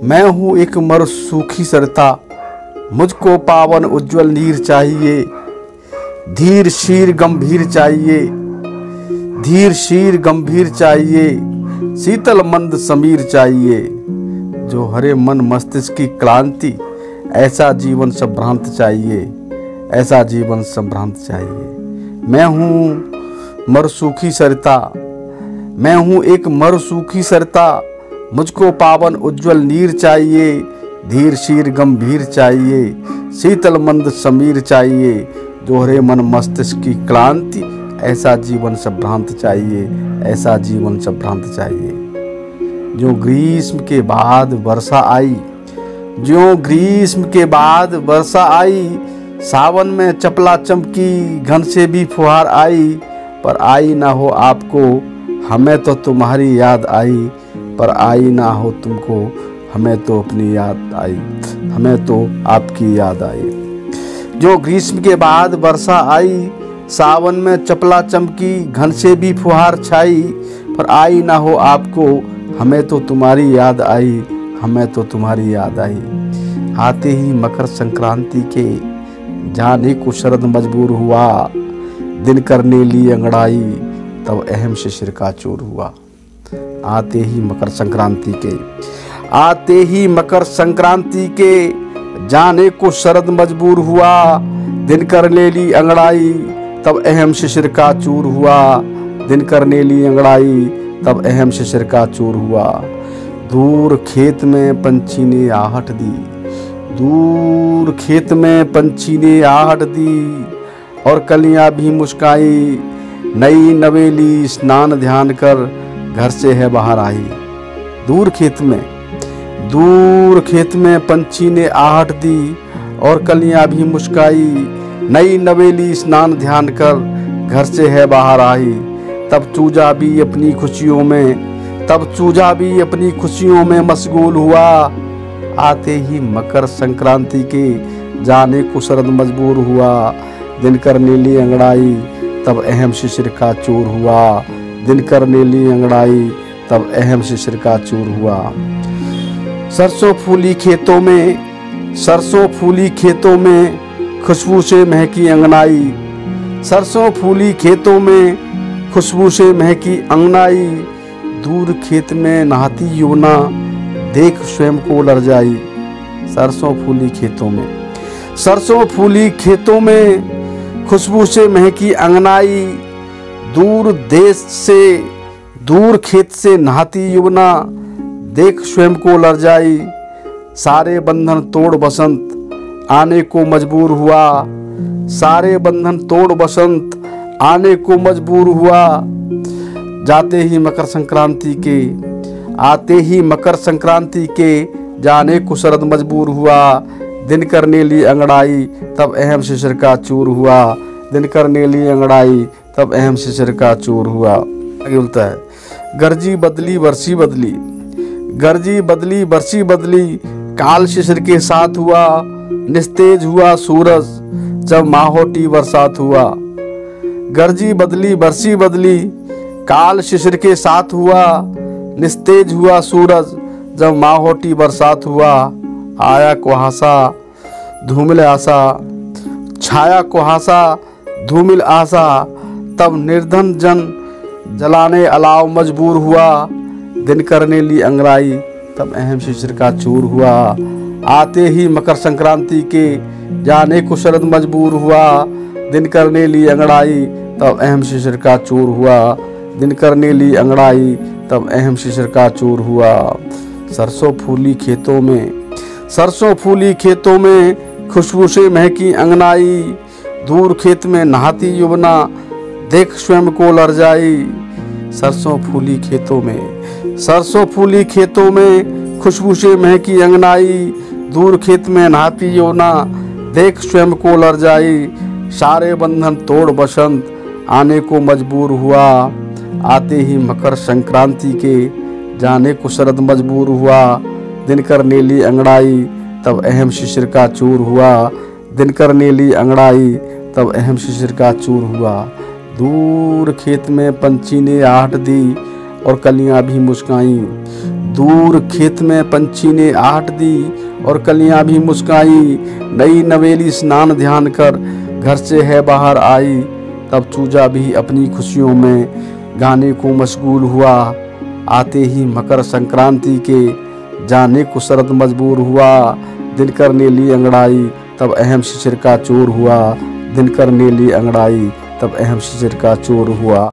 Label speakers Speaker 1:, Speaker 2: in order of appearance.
Speaker 1: मैं हूँ एक मर सूखी सरिता, मुझको पावन उज्जवल नीर चाहिए। धीर शीर गंभीर चाहिए, धीर शीर गंभीर चाहिए, शीतल मंद समीर चाहिए। जो हरे मन मस्तिष्क की क्रांति, ऐसा जीवन संभ्रांत चाहिए, ऐसा जीवन संभ्रांत चाहिए। मैं हूँ मर सूखी सरिता, मैं हूँ एक मर सूखी सरिता, मुझको पावन उज्जवल नीर चाहिए। धीर शीर गंभीर चाहिए, शीतल मंद समीर चाहिए। जो हरे मन मस्तिष्क की क्रांति, ऐसा जीवन संभ्रांत चाहिए, ऐसा जीवन संभ्रांत चाहिए। जो ग्रीष्म के बाद वर्षा आई, जो ग्रीष्म के बाद वर्षा आई, सावन में चपला चमकी, घन से भी फुहार आई। पर आई ना हो आपको, हमें तो तुम्हारी याद आई। पर आई ना हो तुमको, हमें तो अपनी याद आई, हमें तो आपकी याद आई। जो ग्रीष्म के बाद वर्षा आई, सावन में चपला चमकी, घन से भी फुहार छाई। पर आई ना हो आपको, हमें तो तुम्हारी याद आई, हमें तो तुम्हारी याद आई। आते ही मकर संक्रांति के, जाने को शरद मजबूर हुआ। दिन करने ली अंगड़ाई, तब अहम शिशिर का चूर हुआ। आते ही मकर संक्रांति के, आते ही मकर संक्रांति के, जाने को शरद मजबूर हुआ। दिन करने ली अंगड़ाई, तब अहम शिशिर का चूर हुआ। दिन करने ली अंगड़ाई, तब अहम शिशिर का चूर हुआ। दूर खेत में पंछी ने आहट दी, दूर खेत में पंछी ने आहट दी। और कलियां भी मुस्काई, नई नवेली स्नान ध्यान कर, घर से है बाहर आई। दूर खेत में पंछी ने आहट दी, और कलियां भी मुस्काई। नई नवेली स्नान ध्यान कर, घर से है बाहर आई। तब चूजा भी अपनी खुशियों में, तब चूजा भी अपनी खुशियों में मशगूल हुआ। आते ही मकर संक्रांति के, जाने को शरद मजबूर हुआ। दिन करने ली अंगड़ाई, तब अहम शिशिर का चूर हुआ। दिन करने ली अंगड़ाई, तब अहम शिशिर का चूर हुआ। सरसों फूली खेतों में, सरसों फूली खेतों में, खुशबू से महकी अंगनाई। सरसों फूली खेतों में, खुशबू से महकी अंगनाई। दूर खेत में नहाती यमुना, देख स्वयं को लरजाई। सरसों फूली खेतों में, सरसों फूली खेतों में, खुशबू से महकी अंगनाई। दूर देश से, दूर खेत से नहाती यमुना, देख स्वयं को लरजाई। सारे बंधन तोड़ बसंत, आने को मजबूर हुआ। सारे बंधन तोड़ बसंत, आने को मजबूर हुआ। जाते ही मकर संक्रांति के, आते ही मकर संक्रांति के, जाने को शरद मजबूर हुआ। दिन करने ली अंगड़ाई, तब अहम शिशिर का चूर हुआ। दिन करने ली अंगड़ाई, तब अहम शिशिर का चूर हुआ। आगे बोलता है, गरजी बदली बरसी बदली, गरजी बदली बरसी बदली, काल शिशिर के साथ हुआ। निस्तेज हुआ सूरज, जब माहोटी बरसात हुआ। गरजी बदली बरसी बदली, काल शिशिर के साथ हुआ। निस्तेज हुआ सूरज, जब माहोटी बरसात हुआ। आया कुहासा धूमिल आशा, छाया कुहासा धूमिल आशा, तब निर्धन जन जलाने अलाव मजबूर हुआ। दिन करने ली अंगड़ाई, तब अहम शिशिर का चूर हुआ। आते ही मकर संक्रांति के, जाने को शरद मजबूर हुआ। दिन करने ली अंगड़ाई, तब अहम शिशिर का चूर हुआ। दिन करने ली अंगड़ाई, तब अहम शिशिर का चूर हुआ। सरसों फूली खेतों में, सरसों फूली खेतों में, खुशबू से महकी अंगनाई। दूर खेत में नहाती यमुना, देख स्वयं को लरजाई। सरसों फूली खेतों में, सरसों फूली खेतों में, खुशबू से महकी अंगनाई। दूर खेत में नहाती यमुना, देख स्वयं को लरजाई। सारे बंधन तोड़ बसंत, आने को मजबूर हुआ। आते ही मकर संक्रांति के, जाने को शरद मजबूर हुआ। दिन करने ली अंगड़ाई, तब अहम शिशिर का चूर हुआ। दिन करने ली अंगड़ाई, तब अहम शिशिर का चूर हुआ। दूर खेत में पंछी ने आहट दी, और कलियां भी मुस्काईं। दूर खेत में पंछी ने आहट दी और कलियां भी मुस्काई। नई नवेली स्नान ध्यान कर घर से है बाहर आई। तब चूजा भी अपनी खुशियों में गाने को मशगूल हुआ। आते ही मकर संक्रांति के जाने को शरद मजबूर हुआ। दिनकर ने ली अंगड़ाई तब अहम शिशिर का चोर हुआ। दिनकर ने ली अंगड़ाई तब अहम शिशिर का चोर हुआ।